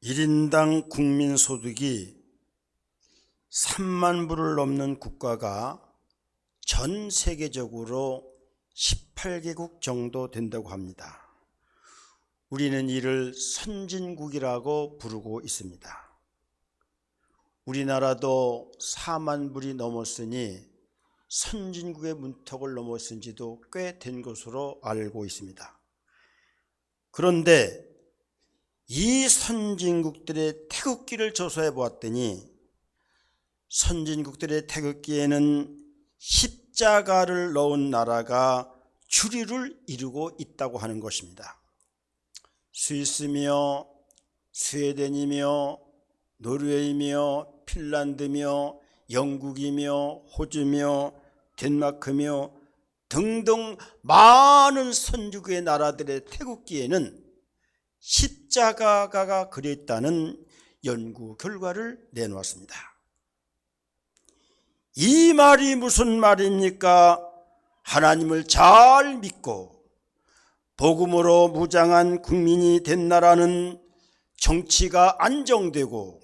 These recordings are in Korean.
1인당 국민소득이 3만 불을 넘는 국가가 전 세계적으로 18개국 정도 된다고 합니다. 우리는 이를 선진국이라고 부르고 있습니다. 우리나라도 4만 불이 넘었으니 선진국의 문턱을 넘었은 지도 꽤 된 것으로 알고 있습니다. 그런데 이 선진국들의 태극기를 조사해 보았더니 선진국들의 태극기에는 십자가를 넣은 나라가 주류를 이루고 있다고 하는 것입니다. 스위스며 스웨덴이며 노르웨이며 핀란드며 영국이며 호주며 덴마크며 등등 많은 선진국의 나라들의 태극기에는 십자가가 그려있다는 연구 결과를 내놓았습니다. 이 말이 무슨 말입니까? 하나님을 잘 믿고 복음으로 무장한 국민이 된 나라는 정치가 안정되고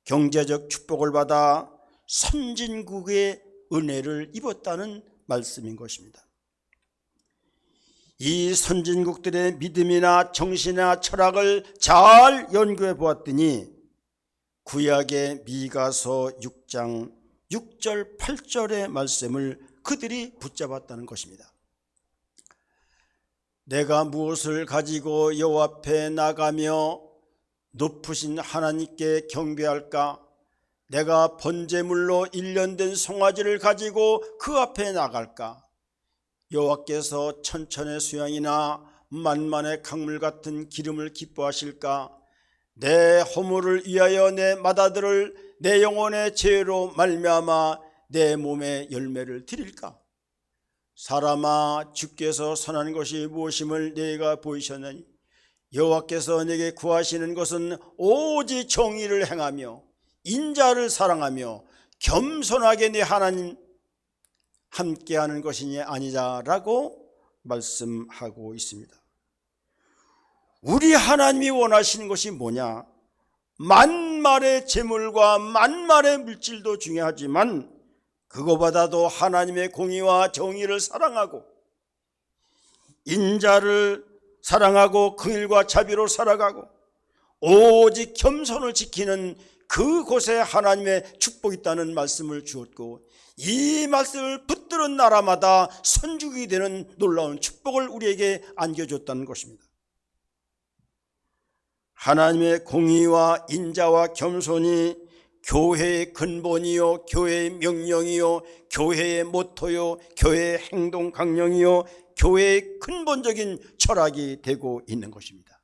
경제적 축복을 받아 선진국의 은혜를 입었다는 말씀인 것입니다. 이 선진국들의 믿음이나 정신이나 철학을 잘 연구해 보았더니 구약의 미가서 6장 6절 8절의 말씀을 그들이 붙잡았다는 것입니다. 내가 무엇을 가지고 여호와 앞에 나가며 높으신 하나님께 경배할까? 내가 번제물로 일련된 송아지를 가지고 그 앞에 나갈까? 여호와께서 천천의 수양이나 만만의 강물 같은 기름을 기뻐하실까? 내 허물을 위하여 내 맏아들을 내 영혼의 죄로 말미암아 내 몸에 열매를 드릴까? 사람아, 주께서 선한 것이 무엇임을 네가 보이셨느니 여호와께서 네게 구하시는 것은 오직 정의를 행하며 인자를 사랑하며 겸손하게 네 하나님 함께하는 것이니 아니냐라고 말씀하고 있습니다. 우리 하나님이 원하시는 것이 뭐냐? 만말의 재물과 만말의 물질도 중요하지만 그거보다도 하나님의 공의와 정의를 사랑하고 인자를 사랑하고 긍휼과 자비로 살아가고 오직 겸손을 지키는 그곳에 하나님의 축복이 있다는 말씀을 주었고, 이 말씀을 붙들은 나라마다 선주국이 되는 놀라운 축복을 우리에게 안겨줬다는 것입니다. 하나님의 공의와 인자와 겸손이 교회의 근본이요, 교회의 명령이요, 교회의 모토요, 교회의 행동 강령이요, 교회의 근본적인 철학이 되고 있는 것입니다.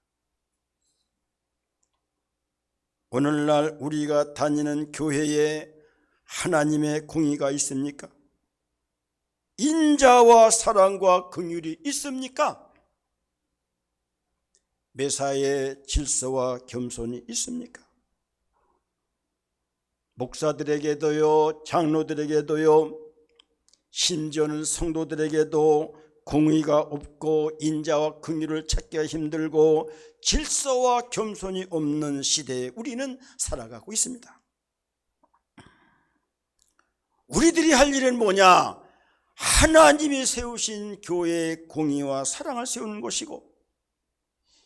오늘날 우리가 다니는 교회에 하나님의 공의가 있습니까? 인자와 사랑과 긍휼이 있습니까? 매사에 질서와 겸손이 있습니까? 목사들에게도요, 장로들에게도요, 심지어는 성도들에게도 공의가 없고 인자와 긍휼을 찾기가 힘들고 질서와 겸손이 없는 시대에 우리는 살아가고 있습니다. 우리들이 할 일은 뭐냐? 하나님이 세우신 교회의 공의와 사랑을 세우는 것이고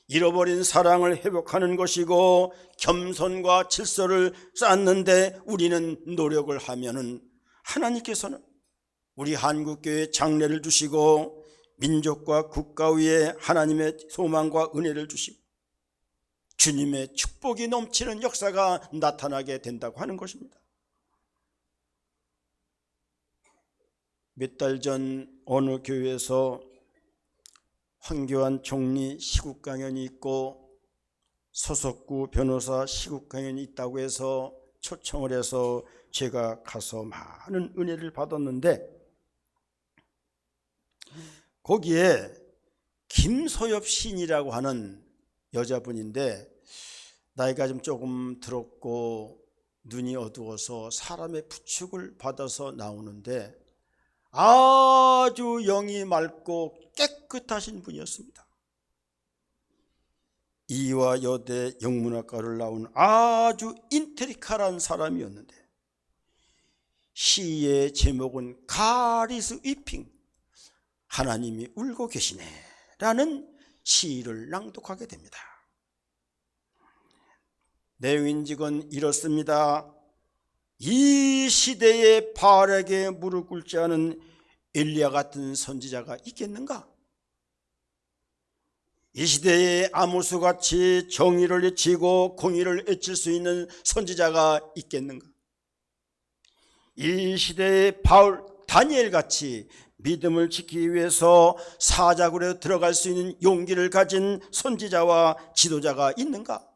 잃어버린 사랑을 회복하는 것이고 겸손과 질서를 쌓는데 우리는 노력을 하면은 하나님께서는 우리 한국교회에 장래를 주시고 민족과 국가 위에 하나님의 소망과 은혜를 주시고 주님의 축복이 넘치는 역사가 나타나게 된다고 하는 것입니다. 몇 달 전 어느 교회에서 황교안 총리 시국 강연이 있고 서석구 변호사 시국 강연이 있다고 해서 초청을 해서 제가 가서 많은 은혜를 받았는데 거기에 김소엽 시인이라고 하는 여자분인데 나이가 좀 조금 들었고 눈이 어두워서 사람의 부축을 받아서 나오는데 아주 영이 맑고 깨끗하신 분이었습니다. 이화 여대 영문학과를 나온 아주 인테리칼한 사람이었는데 시의 제목은 God is weeping, 하나님이 울고 계시네 라는 시를 낭독하게 됩니다. 내용인즉은 이렇습니다. 이 시대에 바알에게 무릎 꿇지 않은 엘리야 같은 선지자가 있겠는가? 이 시대에 아모스같이 정의를 외치고 공의를 외칠 수 있는 선지자가 있겠는가? 이 시대에 바울, 다니엘같이 믿음을 지키기 위해서 사자굴에 들어갈 수 있는 용기를 가진 선지자와 지도자가 있는가?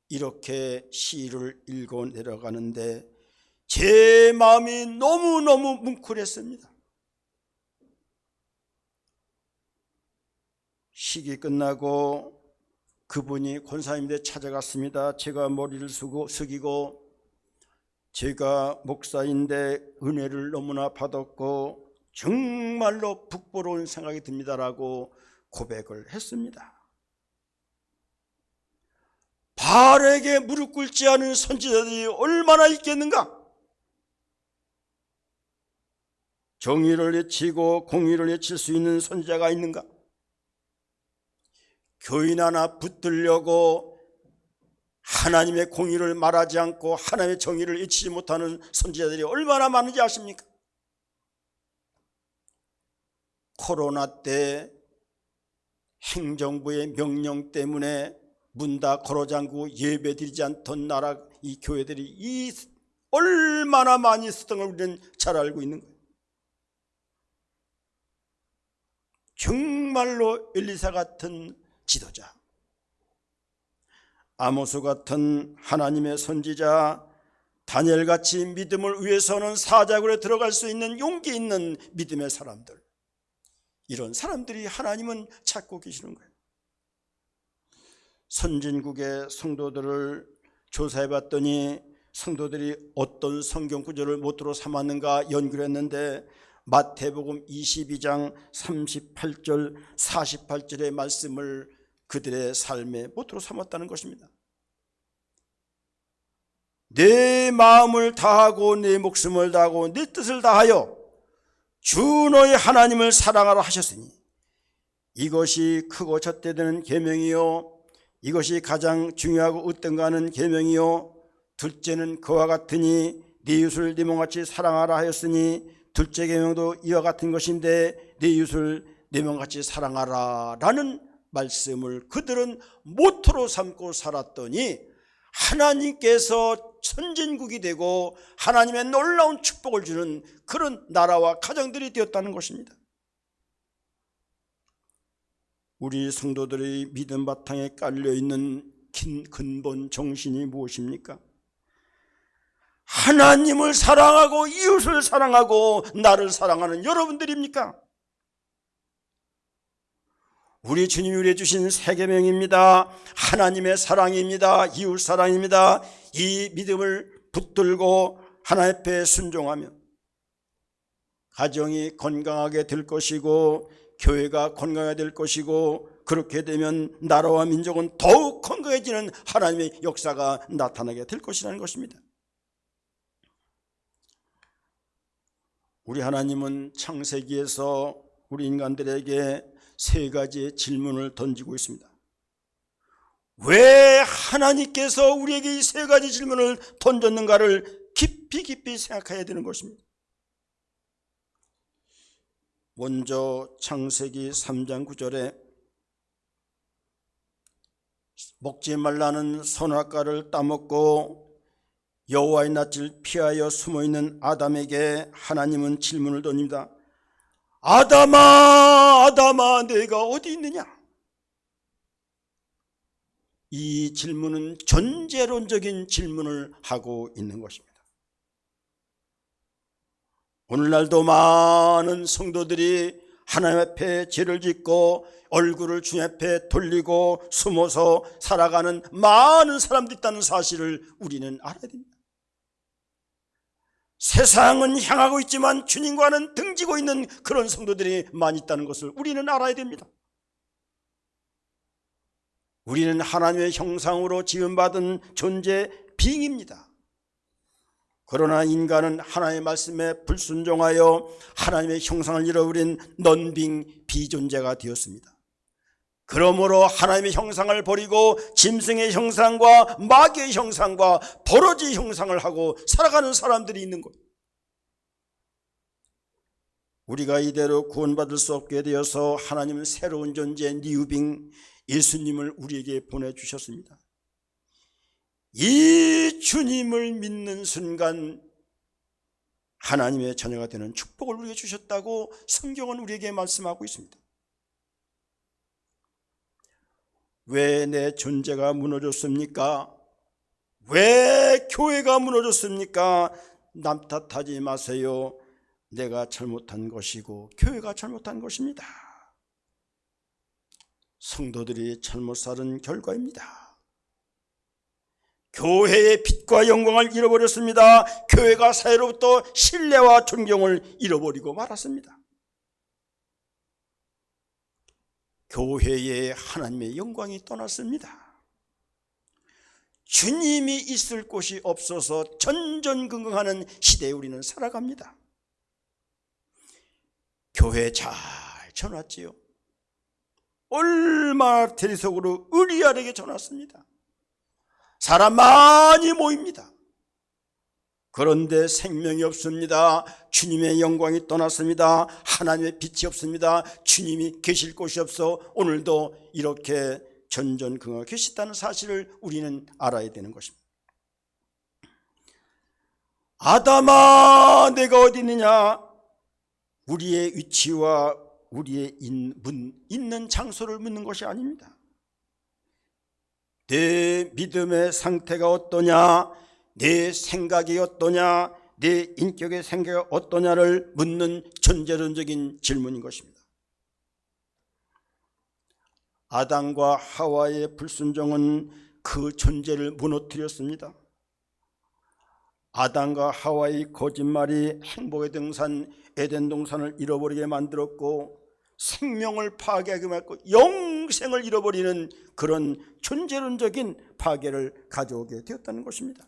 이렇게 시를 읽어 내려가는데 제 마음이 너무너무 뭉클했습니다. 시기 끝나고 그분이 권사님께 찾아갔습니다. 제가 머리를 숙이고 제가 목사인데 은혜를 너무나 받았고 정말로 부끄러운 생각이 듭니다라고 고백을 했습니다. 바알에게 무릎 꿇지 않은 선지자들이 얼마나 있겠는가? 정의를 외치고 공의를 외칠 수 있는 선지자가 있는가? 교인 하나 붙들려고 하나님의 공의를 말하지 않고 하나님의 정의를 외치지 못하는 선지자들이 얼마나 많은지 아십니까? 코로나 때 행정부의 명령 때문에 문 다 걸어잠그고 예배드리지 않던 나라 이 교회들이 얼마나 많이 있었던 걸 우리는 잘 알고 있는 거예요. 정말로 엘리사 같은 지도자, 아모스 같은 하나님의 선지자, 다니엘같이 믿음을 위해서는 사자굴에 들어갈 수 있는 용기 있는 믿음의 사람들, 이런 사람들이 하나님은 찾고 계시는 거예요. 선진국의 성도들을 조사해 봤더니 성도들이 어떤 성경 구절을 모토로 삼았는가 연구를 했는데 마태복음 22장 38절 48절의 말씀을 그들의 삶의 모토로 삼았다는 것입니다. 내 마음을 다하고 내 목숨을 다하고 내 뜻을 다하여 주 너의 하나님을 사랑하라 하셨으니 이것이 크고 젖대되는 계명이요 이것이 가장 중요하고 으뜸가 하는 계명이요 둘째는 그와 같으니 네 이웃을 네 몸같이 사랑하라 하였으니 둘째 계명도 이와 같은 것인데 네 이웃을 네 몸같이 사랑하라 라는 말씀을 그들은 모토로 삼고 살았더니 하나님께서 선진국이 되고 하나님의 놀라운 축복을 주는 그런 나라와 가정들이 되었다는 것입니다. 우리 성도들의 믿음 바탕에 깔려있는 근본 정신이 무엇입니까? 하나님을 사랑하고 이웃을 사랑하고 나를 사랑하는 여러분들입니까? 우리 주님이 우리에게 주신 세 계명입니다. 하나님의 사랑입니다. 이웃 사랑입니다. 이 믿음을 붙들고 하나님 앞에 순종하며 가정이 건강하게 될 것이고 교회가 건강하게 될 것이고 그렇게 되면 나라와 민족은 더욱 건강해지는 하나님의 역사가 나타나게 될 것이라는 것입니다. 우리 하나님은 창세기에서 우리 인간들에게 세 가지의 질문을 던지고 있습니다. 왜 하나님께서 우리에게 이 세 가지 질문을 던졌는가를 깊이 생각해야 되는 것입니다. 먼저 창세기 3장 9절에 먹지 말라는 선악과를 따먹고 여호와의 낯을 피하여 숨어있는 아담에게 하나님은 질문을 던집니다. 아담아, 아담아, 내가 어디 있느냐? 이 질문은 전제론적인 질문을 하고 있는 것입니다. 오늘날도 많은 성도들이 하나님 앞에 죄를 짓고 얼굴을 주님 앞에 돌리고 숨어서 살아가는 많은 사람들이 있다는 사실을 우리는 알아야 됩니다. 세상은 향하고 있지만 주님과는 등지고 있는 그런 성도들이 많이 있다는 것을 우리는 알아야 됩니다. 우리는 하나님의 형상으로 지음받은 존재 빙입니다. 그러나 인간은 하나님의 말씀에 불순종하여 하나님의 형상을 잃어버린 넌빙 비존재가 되었습니다. 그러므로 하나님의 형상을 버리고 짐승의 형상과 마귀의 형상과 버러지의 형상을 하고 살아가는 사람들이 있는 거예요. 우리가 이대로 구원받을 수 없게 되어서 하나님은 새로운 존재 뉴빙 예수님을 우리에게 보내주셨습니다. 이 주님을 믿는 순간 하나님의 자녀가 되는 축복을 우리에게 주셨다고 성경은 우리에게 말씀하고 있습니다. 왜 내 존재가 무너졌습니까? 왜 교회가 무너졌습니까? 남 탓하지 마세요. 내가 잘못한 것이고 교회가 잘못한 것입니다. 성도들이 잘못 살은 결과입니다. 교회의 빛과 영광을 잃어버렸습니다. 교회가 사회로부터 신뢰와 존경을 잃어버리고 말았습니다. 교회에 하나님의 영광이 떠났습니다. 주님이 있을 곳이 없어서 전전긍긍하는 시대에 우리는 살아갑니다. 교회 잘 쳐놨지요. 얼마나 대리석으로 의리아리게 쳐놨습니다. 사람 많이 모입니다. 그런데 생명이 없습니다. 주님의 영광이 떠났습니다. 하나님의 빛이 없습니다. 주님이 계실 곳이 없어 오늘도 이렇게 전전긍긍하고 계시다는 사실을 우리는 알아야 되는 것입니다. 아담아 내가 어디 있느냐? 우리의 위치와 우리의 있는 장소를 묻는 것이 아닙니다. 내 믿음의 상태가 어떠냐, 내 생각이 어떠냐, 내 인격의 생각이 어떠냐를 묻는 전제론적인 질문인 것입니다. 아담과 하와의 불순종은 그 존재를 무너뜨렸습니다. 아담과 하와의 거짓말이 행복의 동산 에덴 동산을 잃어버리게 만들었고 생명을 파괴하게 만들고 영생을 잃어버리는 그런 존재론적인 파괴를 가져오게 되었다는 것입니다.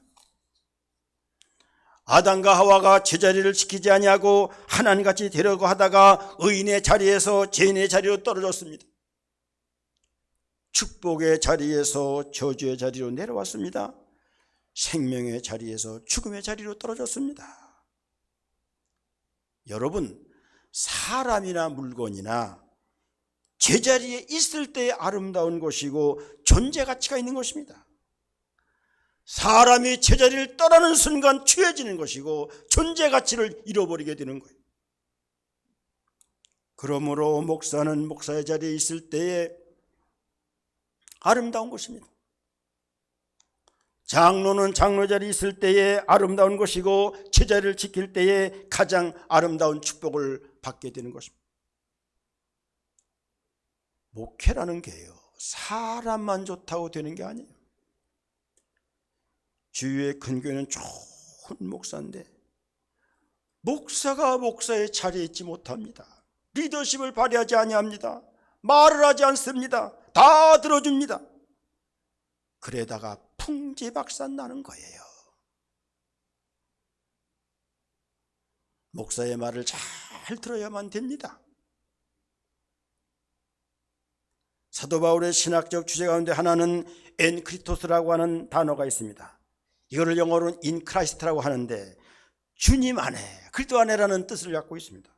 아담과 하와가 제자리를 지키지 아니하고 하나님같이 되려고 하다가 의인의 자리에서 죄인의 자리로 떨어졌습니다. 축복의 자리에서 저주의 자리로 내려왔습니다. 생명의 자리에서 죽음의 자리로 떨어졌습니다. 여러분, 사람이나 물건이나 제자리에 있을 때의 아름다운 것이고 존재 가치가 있는 것입니다. 사람이 제자리를 떠나는 순간 취해지는 것이고 존재 가치를 잃어버리게 되는 거예요. 그러므로 목사는 목사의 자리에 있을 때에 아름다운 것입니다. 장로는 장로 자리에 있을 때에 아름다운 것이고 제자리를 지킬 때에 가장 아름다운 축복을 받게 되는 것입니다. 목회라는 게요, 사람만 좋다고 되는 게 아니에요. 주위의 큰 교회는 좋은 목사인데 목사가 목사의 자리에 있지 못합니다. 리더십을 발휘하지 아니합니다. 말을 하지 않습니다. 다 들어줍니다. 그러다가 풍지박산 나는 거예요. 목사의 말을 잘 들어야만 됩니다. 사도 바울의 신학적 주제 가운데 하나는 엔크리토스라고 하는 단어가 있습니다. 이거를 영어로는 인크라이스트라고 하는데 주님 안에, 그리스도 안에라는 뜻을 갖고 있습니다.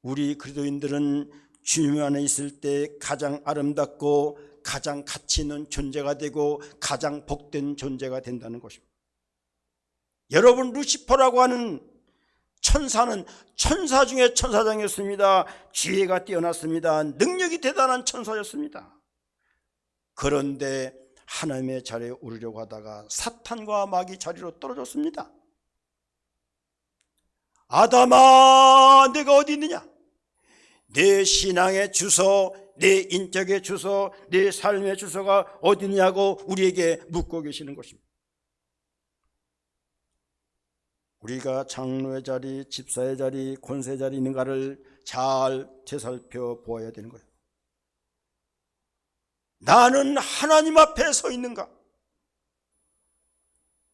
우리 그리스도인들은 주님 안에 있을 때 가장 아름답고 가장 가치 있는 존재가 되고 가장 복된 존재가 된다는 것입니다. 여러분, 루시퍼라고 하는 천사는 천사 중에 천사장이었습니다. 지혜가 뛰어났습니다. 능력이 대단한 천사였습니다. 그런데 하나님의 자리에 오르려고 하다가 사탄과 마귀 자리로 떨어졌습니다. 아담아 내가 어디 있느냐? 내 신앙의 주소, 내 인격의 주소, 내 삶의 주소가 어디냐고 우리에게 묻고 계시는 것입니다. 우리가 장로의 자리, 집사의 자리, 권세의 자리 있는가를 잘 되살펴 보아야 되는 거예요. 나는 하나님 앞에 서 있는가?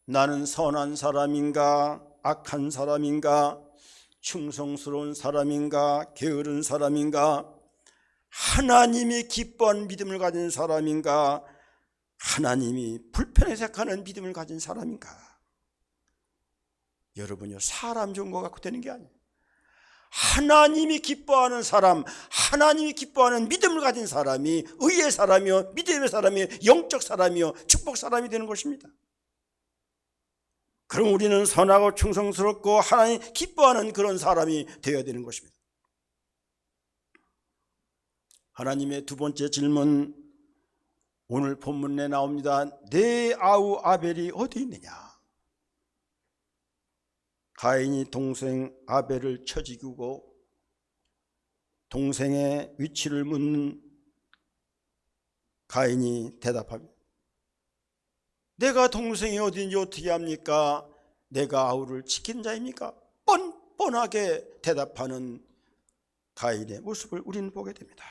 나는 선한 사람인가? 악한 사람인가? 충성스러운 사람인가? 게으른 사람인가? 하나님이 기뻐하는 믿음을 가진 사람인가? 하나님이 불편해 생각하는 믿음을 가진 사람인가? 여러분요, 사람 좋은 것 갖고 되는 게 아니에요. 하나님이 기뻐하는 사람, 하나님이 기뻐하는 믿음을 가진 사람이 의의 사람이요, 믿음의 사람이요, 영적 사람이요, 축복 사람이 되는 것입니다. 그럼 우리는 선하고 충성스럽고 하나님 기뻐하는 그런 사람이 되어야 되는 것입니다. 하나님의 두 번째 질문, 오늘 본문에 나옵니다. 내 아우 아벨이 어디 있느냐? 가인이 동생 아벨을 쳐 죽이고 동생의 위치를 묻는 가인이 대답합니다. 내가 동생이 어디인지 어떻게 합니까? 내가 아우를 지킨 자입니까? 뻔뻔하게 대답하는 가인의 모습을 우리는 보게 됩니다.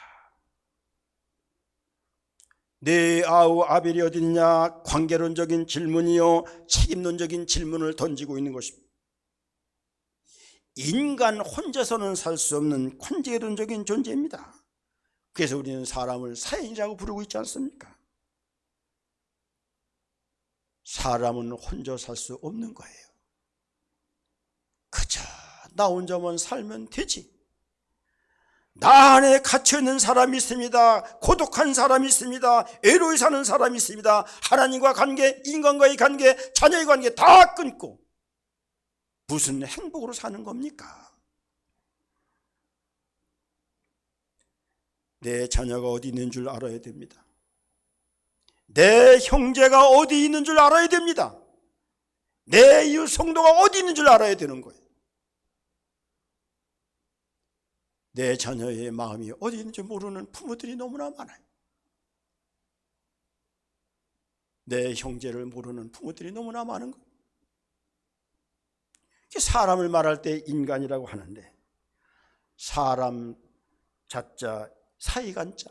내 아우 아벨이 어디 있냐? 관계론적인 질문이요, 책임론적인 질문을 던지고 있는 것입니다. 인간 혼자서는 살 수 없는 관계론적인 존재입니다. 그래서 우리는 사람을 사인이라고 부르고 있지 않습니까? 사람은 혼자 살 수 없는 거예요. 그저 나 혼자만 살면 되지. 나 안에 갇혀있는 사람이 있습니다. 고독한 사람이 있습니다. 외로이 사는 사람이 있습니다. 하나님과 관계, 인간과의 관계, 자녀의 관계 다 끊고 무슨 행복으로 사는 겁니까? 내 자녀가 어디 있는 줄 알아야 됩니다. 내 형제가 어디 있는 줄 알아야 됩니다. 내 이웃 성도가 어디 있는 줄 알아야 되는 거예요. 내 자녀의 마음이 어디 있는지 모르는 부모들이 너무나 많아요. 내 형제를 모르는 부모들이 너무나 많은 거예요. 사람을 말할 때 인간이라고 하는데 사람 자자 사이간자,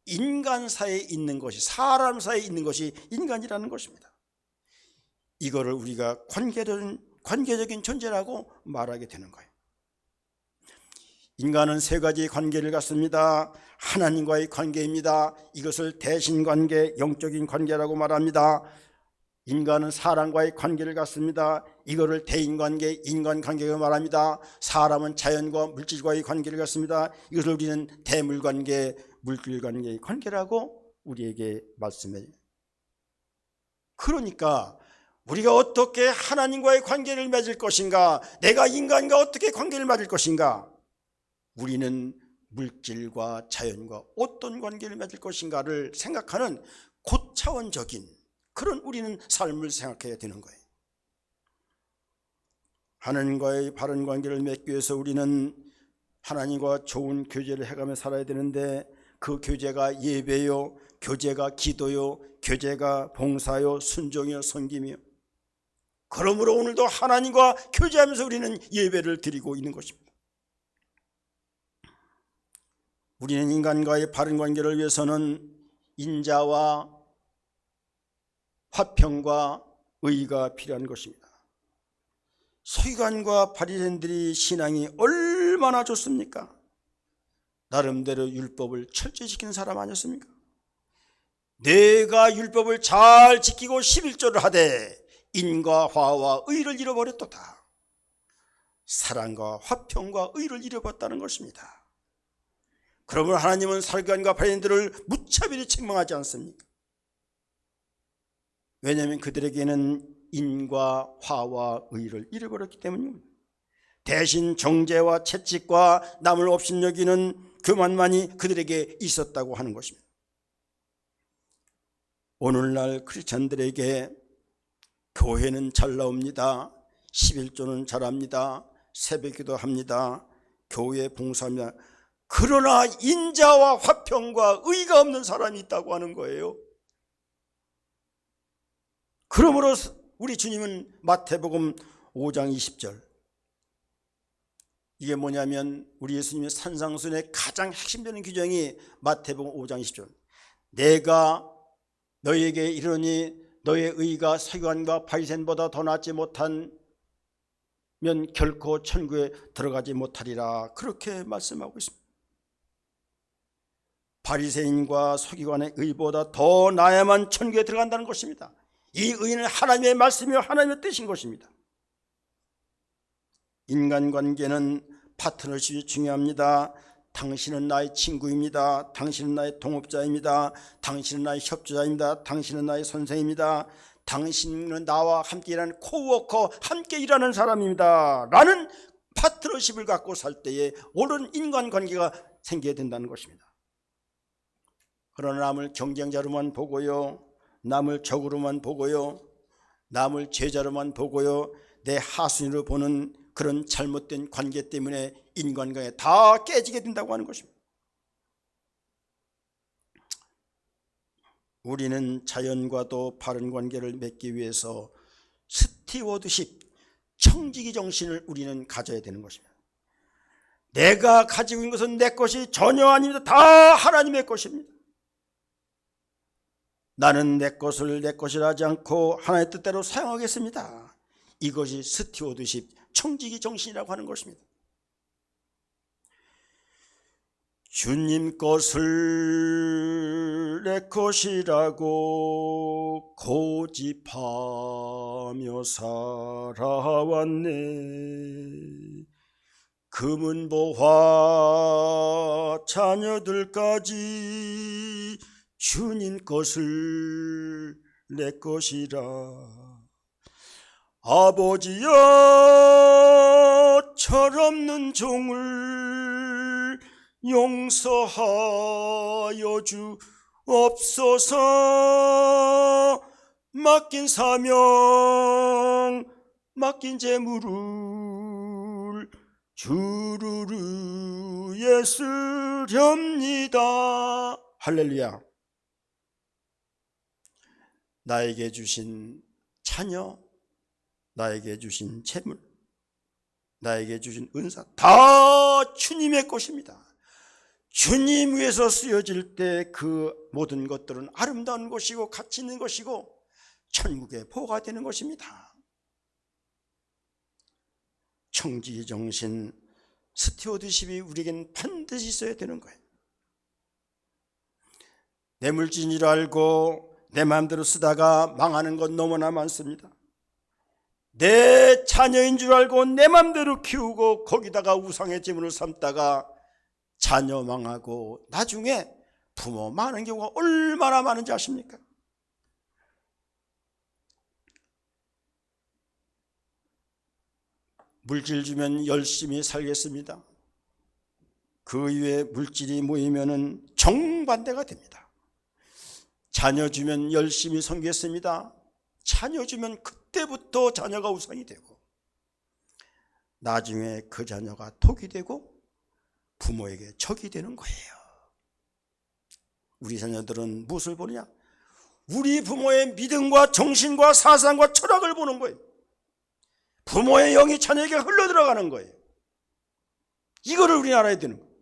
인간 사이에 있는 것이, 사람 사이에 있는 것이 인간이라는 것입니다. 이거를 우리가 관계적인 존재라고 말하게 되는 거예요. 인간은 세 가지의 관계를 갖습니다. 하나님과의 관계입니다. 이것을 대신관계, 영적인 관계라고 말합니다. 인간은 사람과의 관계를 갖습니다. 이거를 대인관계, 인간관계가 말합니다. 사람은 자연과 물질과의 관계를 갖습니다. 이것을 우리는 대물관계, 물질관계의 관계라고 우리에게 말씀해요. 그러니까 우리가 어떻게 하나님과의 관계를 맺을 것인가, 내가 인간과 어떻게 관계를 맺을 것인가, 우리는 물질과 자연과 어떤 관계를 맺을 것인가를 생각하는 고차원적인 그런 우리는 삶을 생각해야 되는 거예요. 하나님과의 바른 관계를 맺기 위해서 우리는 하나님과 좋은 교제를 해가며 살아야 되는데, 그 교제가 예배요, 교제가 기도요, 교제가 봉사요, 순종이요, 섬김이요. 그러므로 오늘도 하나님과 교제하면서 우리는 예배를 드리고 있는 것입니다. 우리는 인간과의 바른 관계를 위해서는 인자와 화평과 의가 필요한 것입니다. 서기관과 바리새인들이 신앙이 얼마나 좋습니까? 나름대로 율법을 철저히 지키는 사람 아니었습니까? 내가 율법을 잘 지키고 11조를 하되 인과 화와 의를 잃어버렸도다. 사랑과 화평과 의를 잃어버렸다는 것입니다. 그러면 하나님은 서기관과 바리새인들을 무차별히 책망하지 않습니까? 왜냐하면 그들에게는 인과 화와 의를 잃어버렸기 때문입니다. 대신 정죄와 채찍과 남을 업신여기는 교만만이 그들에게 있었다고 하는 것입니다. 오늘날 크리스찬들에게 교회는 잘 나옵니다. 11조는 잘합니다. 새벽기도 합니다. 교회 봉사합니다. 그러나 인자와 화평과 의가 없는 사람이 있다고 하는 거예요. 그러므로 우리 주님은 마태복음 5장 20절, 이게 뭐냐면 우리 예수님의 산상순의 가장 핵심되는 규정이 마태복음 5장 20절, 내가 너희에게 이르니 너의 의가 서기관과 바리새인보다 더 낫지 못하면 결코 천국에 들어가지 못하리라. 그렇게 말씀하고 있습니다. 바리새인과 서기관의 의보다 더 나야만 천국에 들어간다는 것입니다. 이 의는 하나님의 말씀이요 하나님의 뜻인 것입니다. 인간관계는 파트너십이 중요합니다. 당신은 나의 친구입니다. 당신은 나의 동업자입니다. 당신은 나의 협조자입니다. 당신은 나의 선생입니다. 당신은 나와 함께 일하는 코워커, 함께 일하는 사람입니다. 라는 파트너십을 갖고 살 때에 옳은 인간관계가 생겨야 된다는 것입니다. 그러나 남을 경쟁자로만 보고요, 남을 적으로만 보고요, 남을 제자로만 보고요, 내 하순위로 보는 그런 잘못된 관계 때문에 인간관계 다 깨지게 된다고 하는 것입니다. 우리는 자연과도 바른 관계를 맺기 위해서 스티워드십, 청지기 정신을 우리는 가져야 되는 것입니다. 내가 가지고 있는 것은 내 것이 전혀 아닙니다. 다 하나님의 것입니다. 나는 내 것을 내 것이라 하지 않고 하나님의 뜻대로 사용하겠습니다. 이것이 스티워드십, 청지기 정신이라고 하는 것입니다. 주님 것을 내 것이라고 고집하며 살아왔네. 금은보화 자녀들까지 주님 것을 내 것이라. 아버지여, 철없는 종을 용서하여 주옵소서. 맡긴 사명, 맡긴 재물을 주르르에 쓰렵니다. 할렐루야. 나에게 주신 자녀, 나에게 주신 재물, 나에게 주신 은사 다 주님의 것입니다. 주님 위해서 쓰여질 때 그 모든 것들은 아름다운 것이고 가치 있는 것이고 천국의 보호가 되는 것입니다. 청지기 정신, 스티워드십이 우리에겐 반드시 있어야 되는 거예요. 내 물질인 줄 알고 내 마음대로 쓰다가 망하는 건 너무나 많습니다. 내 자녀인 줄 알고 내 마음대로 키우고 거기다가 우상의 제물을 삼다가 자녀 망하고 나중에 부모 망하는 경우가 얼마나 많은지 아십니까? 물질 주면 열심히 살겠습니다. 그 이후에 물질이 모이면 정반대가 됩니다. 자녀 주면 열심히 섬기겠습니다. 자녀 주면 그때부터 자녀가 우상이 되고 나중에 그 자녀가 독이 되고 부모에게 적이 되는 거예요. 우리 자녀들은 무엇을 보느냐? 우리 부모의 믿음과 정신과 사상과 철학을 보는 거예요. 부모의 영이 자녀에게 흘러들어가는 거예요. 이거를 우리는 알아야 되는 거예요.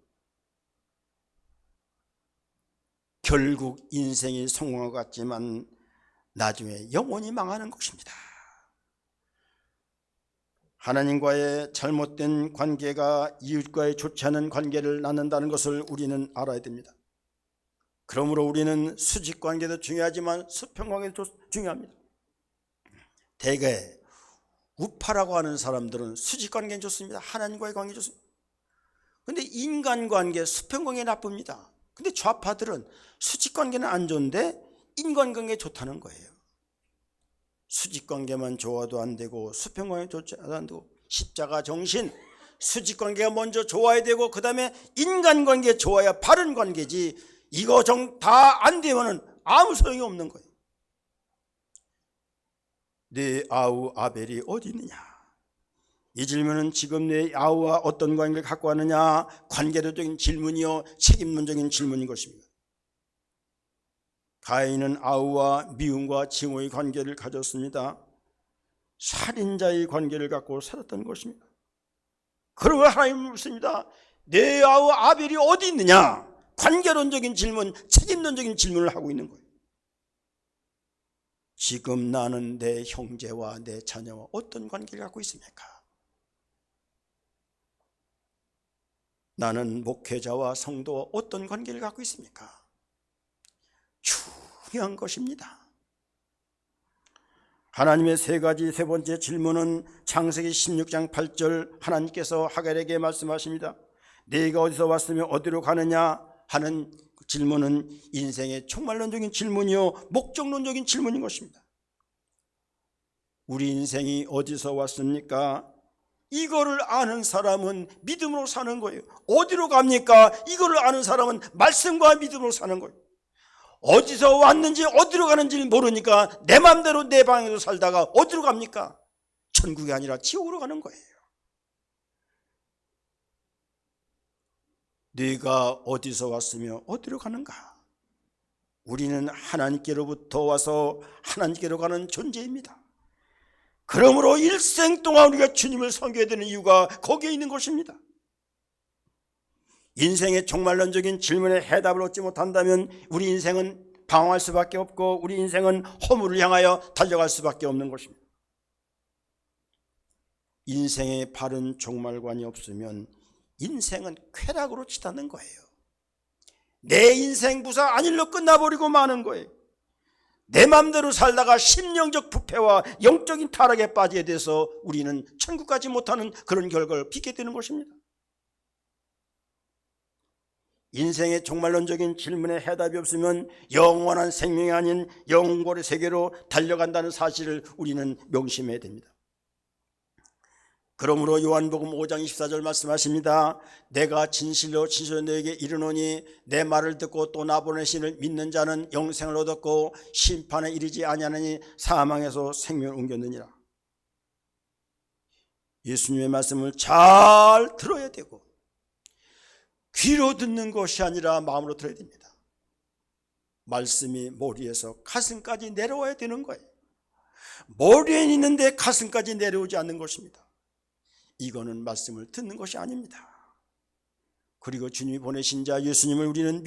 결국 인생이 성공한 것 같지만 나중에 영원히 망하는 것입니다. 하나님과의 잘못된 관계가 이웃과의 좋지 않은 관계를 낳는다는 것을 우리는 알아야 됩니다. 그러므로 우리는 수직관계도 중요하지만 수평관계도 중요합니다. 대개 우파라고 하는 사람들은 수직관계는 좋습니다. 하나님과의 관계 좋습니다. 그런데 인간관계, 수평관계 나쁩니다. 근데 좌파들은 수직관계는 안 좋은데 인간관계 좋다는 거예요. 수직관계만 좋아도 안 되고 수평관계 좋아도 안 되고 십자가 정신, 수직관계가 먼저 좋아야 되고 그 다음에 인간관계 좋아야 바른 관계지. 이거 다 안 되면 아무 소용이 없는 거예요. 네 아우 아벨이 어디 있느냐? 이 질문은 지금 내 아우와 어떤 관계를 갖고 왔느냐, 관계도적인 질문이요 책임론적인 질문인 것입니다. 가인은 아우와 미움과 징후의 관계를 가졌습니다. 살인자의 관계를 갖고 살았던 것입니다. 그러고 하나님 묻습니다. 내 아우 아벨이 어디 있느냐? 관계론적인 질문, 책임론적인 질문을 하고 있는 거예요. 지금 나는 내 형제와 내 자녀와 어떤 관계를 갖고 있습니까? 나는 목회자와 성도와 어떤 관계를 갖고 있습니까? 중요한 것입니다. 하나님의 세 번째 질문은 창세기 16장 8절 하나님께서 하갈에게 말씀하십니다. 네가 어디서 왔으며 어디로 가느냐 하는 질문은 인생의 총괄론적인 질문이요 목적론적인 질문인 것입니다. 우리 인생이 어디서 왔습니까? 이거를 아는 사람은 믿음으로 사는 거예요. 어디로 갑니까? 이거를 아는 사람은 말씀과 믿음으로 사는 거예요. 어디서 왔는지 어디로 가는지 모르니까 내 마음대로 내 방향으로 살다가 어디로 갑니까? 천국이 아니라 지옥으로 가는 거예요. 네가 어디서 왔으며 어디로 가는가? 우리는 하나님께로부터 와서 하나님께로 가는 존재입니다. 그러므로 일생 동안 우리가 주님을 섬겨야 되는 이유가 거기에 있는 것입니다. 인생의 종말론적인 질문에 해답을 얻지 못한다면 우리 인생은 방황할 수밖에 없고 우리 인생은 허물을 향하여 달려갈 수밖에 없는 것입니다. 인생의 바른 종말관이 없으면 인생은 쾌락으로 치닫는 거예요. 내 인생 부사 안일로 끝나버리고 마는 거예요. 내 마음대로 살다가 심령적 부패와 영적인 타락에 빠지게 돼서 우리는 천국 가지 못하는 그런 결과를 빚게 되는 것입니다. 인생의 종말론적인 질문에 해답이 없으면 영원한 생명이 아닌 영원고의 세계로 달려간다는 사실을 우리는 명심해야 됩니다. 그러므로 요한복음 5장 24절 말씀하십니다. 내가 진실로 너에게 이르노니 내 말을 듣고 또 나 보내신을 믿는 자는 영생을 얻었고 심판에 이르지 아니하느니 사망에서 생명을 옮겼느니라. 예수님의 말씀을 잘 들어야 되고 귀로 듣는 것이 아니라 마음으로 들어야 됩니다. 말씀이 머리에서 가슴까지 내려와야 되는 거예요. 머리에 있는데 가슴까지 내려오지 않는 것입니다. 이거는 말씀을 듣는 것이 아닙니다. 그리고 주님이 보내신 자 예수님을 우리는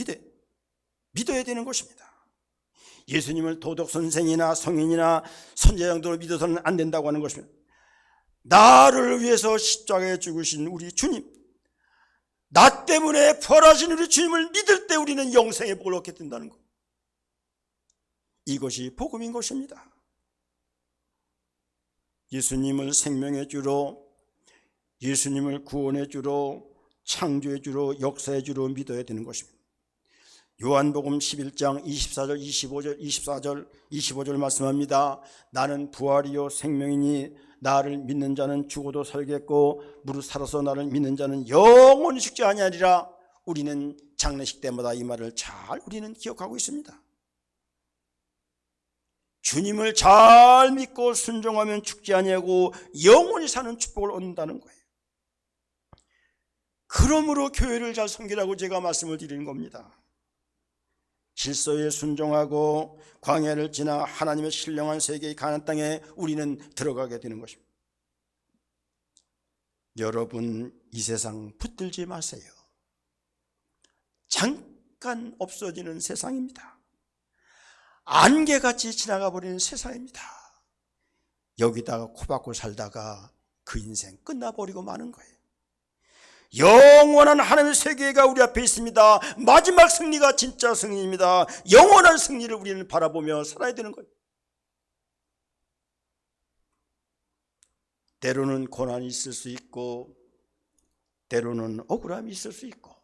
믿어야 되는 것입니다. 예수님을 도덕선생이나 성인이나 선제장도로 믿어서는 안 된다고 하는 것입니다. 나를 위해서 십자가에 죽으신 우리 주님, 나 때문에 부활하신 우리 주님을 믿을 때 우리는 영생의 복을 얻게 된다는 것, 이것이 복음인 것입니다. 예수님을 생명의 주로, 예수님을 구원의 주로, 창조의 주로, 역사의 주로 믿어야 되는 것입니다. 요한복음 11장 24절, 25절 말씀합니다. 나는 부활이요 생명이니 나를 믿는 자는 죽어도 살겠고 무릇 살아서 나를 믿는 자는 영원히 죽지 아니하리라. 우리는 장례식 때마다 이 말을 잘 우리는 기억하고 있습니다. 주님을 잘 믿고 순종하면 죽지 아니하고 영원히 사는 축복을 얻는다는 거예요. 그러므로 교회를 잘 섬기라고 제가 말씀을 드리는 겁니다. 질서에 순종하고 광야를 지나 하나님의 신령한 세계의 가나안 땅에 우리는 들어가게 되는 것입니다. 여러분, 이 세상 붙들지 마세요. 잠깐 없어지는 세상입니다. 안개같이 지나가 버리는 세상입니다. 여기다가 코박고 살다가 그 인생 끝나버리고 마는 거예요. 영원한 하나님의 세계가 우리 앞에 있습니다. 마지막 승리가 진짜 승리입니다. 영원한 승리를 우리는 바라보며 살아야 되는 거예요. 때로는 고난이 있을 수 있고, 때로는 억울함이 있을 수 있고,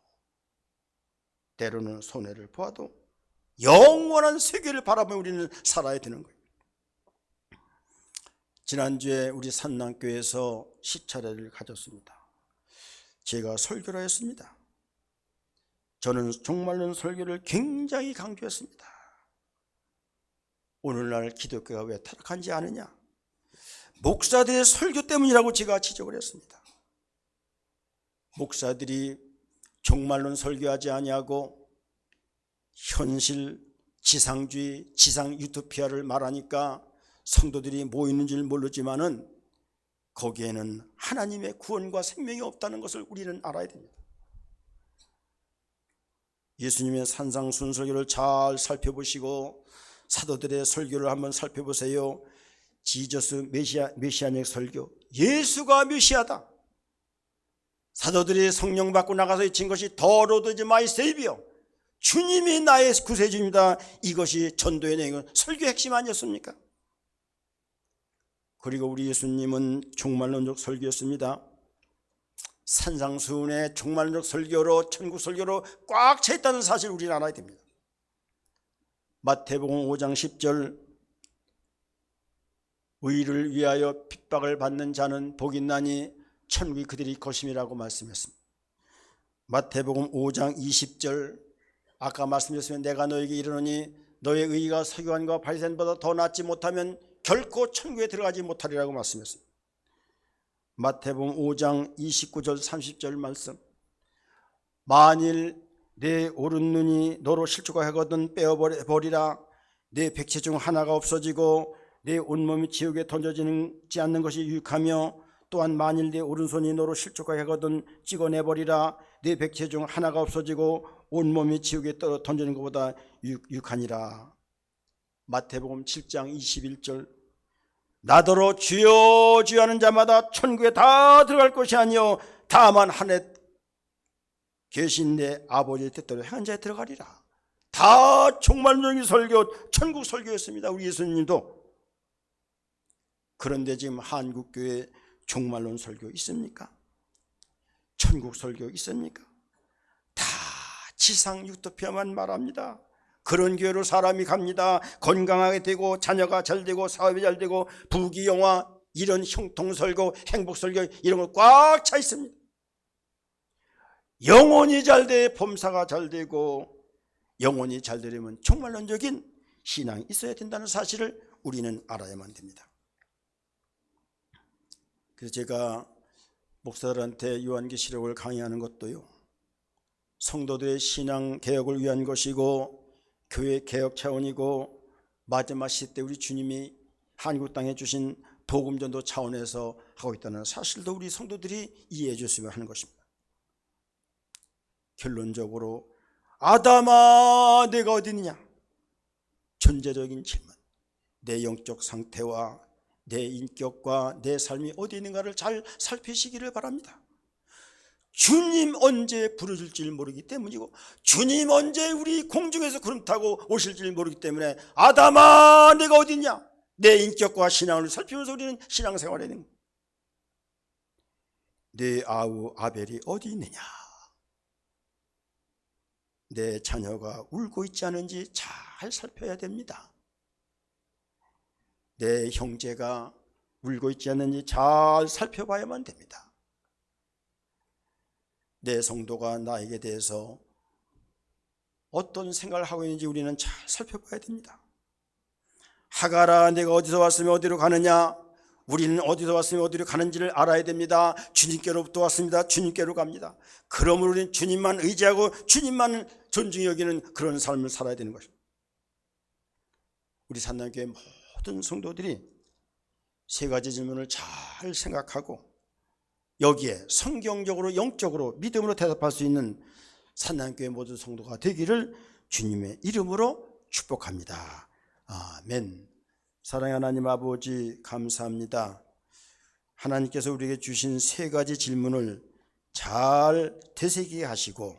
때로는 손해를 보아도 영원한 세계를 바라보며 우리는 살아야 되는 거예요. 지난주에 우리 산남교회에서 시차례를 가졌습니다. 제가 설교를 했습니다. 저는 종말론 설교를 굉장히 강조했습니다. 오늘날 기독교가 왜 타락한지 아느냐? 목사들의 설교 때문이라고 제가 지적을 했습니다. 목사들이 종말론 설교하지 아니하고 현실, 지상주의, 지상 유토피아를 말하니까 성도들이 뭐 있는지를 모르지만은 거기에는 하나님의 구원과 생명이 없다는 것을 우리는 알아야 됩니다. 예수님의 산상순설교를 잘 살펴보시고 사도들의 설교를 한번 살펴보세요. 지저스 메시아닉 설교, 예수가 메시아다. 사도들이 성령 받고 나가서 외친 것이 The Lord is my Savior, 주님이 나의 구세주입니다. 이것이 전도의 내용, 설교 핵심 아니었습니까? 그리고 우리 예수님은 종말론적 설교였습니다. 산상수훈의 종말론적 설교로, 천국 설교로 꽉 차 있다는 사실 우리는 알아야 됩니다. 마태복음 5장 10절, 의를 위하여 핍박을 받는 자는 복이 있나니 천국이 그들이 것임이라고 말씀했습니다. 마태복음 5장 20절, 아까 말씀드렸으면 내가 너에게 이르노니 너의 의가 서기관과 바리새인보다 더 낫지 못하면 결코 천국에 들어가지 못하리라고 말씀했습니다. 마태복음 5장 29절 30절 말씀, 만일 내 오른 눈이 너로 실족하거든 빼어버리라. 내 백체 중 하나가 없어지고 내 온몸이 지옥에 던져지지 않는 것이 유익하며, 또한 만일 내 오른손이 너로 실족하게 하거든 찍어내버리라. 내 백체 중 하나가 없어지고 온몸이 지옥에 던지는 것보다 유익하니라. 마태복음 7장 21절, 나더러 주여 주여 하는 자마다 천국에 다 들어갈 것이 아니요 다만 하늘에 계신 내 아버지의 뜻대로 행한 자에 들어가리라. 다 종말론적인 설교, 천국 설교였습니다. 우리 예수님도. 그런데 지금 한국교회 종말론 설교 있습니까? 천국 설교 있습니까? 다 지상 유토피아만 말합니다. 그런 교회로 사람이 갑니다. 건강하게 되고 자녀가 잘 되고 사업이 잘 되고 부귀영화, 이런 형통설교, 행복설교, 이런 거 꽉 차 있습니다. 영혼이 잘 돼 범사가 잘 되고, 영혼이 잘 되려면 종말론적인 신앙이 있어야 된다는 사실을 우리는 알아야만 됩니다. 그래서 제가 목사들한테 요한계시록을 강의하는 것도요, 성도들의 신앙 개혁을 위한 것이고 교회 개혁 차원이고, 마지막 시대 때 우리 주님이 한국 땅에 주신 복음전도 차원에서 하고 있다는 사실도 우리 성도들이 이해해 줬으면 하는 것입니다. 결론적으로 아담아 내가 어디 있느냐, 존재적인 질문, 내 영적 상태와 내 인격과 내 삶이 어디 있는가를 잘 살피시기를 바랍니다. 주님 언제 부르실지 모르기 때문이고, 주님 언제 우리 공중에서 구름 타고 오실지 모르기 때문에 아담아 내가 어디 있냐, 내 인격과 신앙을 살피면서 우리는 신앙생활을 해야 됩니다. 내 아우 아벨이 어디 있느냐, 내 자녀가 울고 있지 않은지 잘 살펴야 됩니다. 내 형제가 울고 있지 않는지 잘 살펴봐야만 됩니다. 내 성도가 나에게 대해서 어떤 생각을 하고 있는지 우리는 잘 살펴봐야 됩니다. 하가라 내가 어디서 왔으면 어디로 가느냐, 우리는 어디서 왔으면 어디로 가는지를 알아야 됩니다. 주님께로부터 왔습니다. 주님께로 갑니다. 그러므로 우리는 주님만 의지하고 주님만 존중히 여기는 그런 삶을 살아야 되는 것입니다. 우리 산남교회 모든 성도들이 세 가지 질문을 잘 생각하고 여기에 성경적으로 영적으로 믿음으로 대답할 수 있는 산남교회 모든 성도가 되기를 주님의 이름으로 축복합니다. 아멘. 사랑의 하나님 아버지, 감사합니다. 하나님께서 우리에게 주신 세 가지 질문을 잘 되새기게 하시고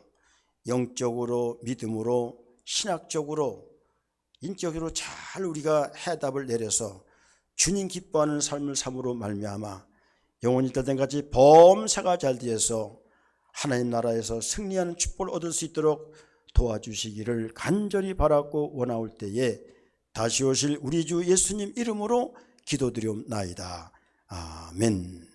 영적으로, 믿음으로, 신학적으로, 인격으로 잘 우리가 해답을 내려서 주님 기뻐하는 삶을 삶으로 말미암아 영원히 될 때까지 범사가 잘 되어서 하나님 나라에서 승리하는 축복을 얻을 수 있도록 도와주시기를 간절히 바라고 원하올 때에 다시 오실 우리 주 예수님 이름으로 기도드리옵나이다. 아멘.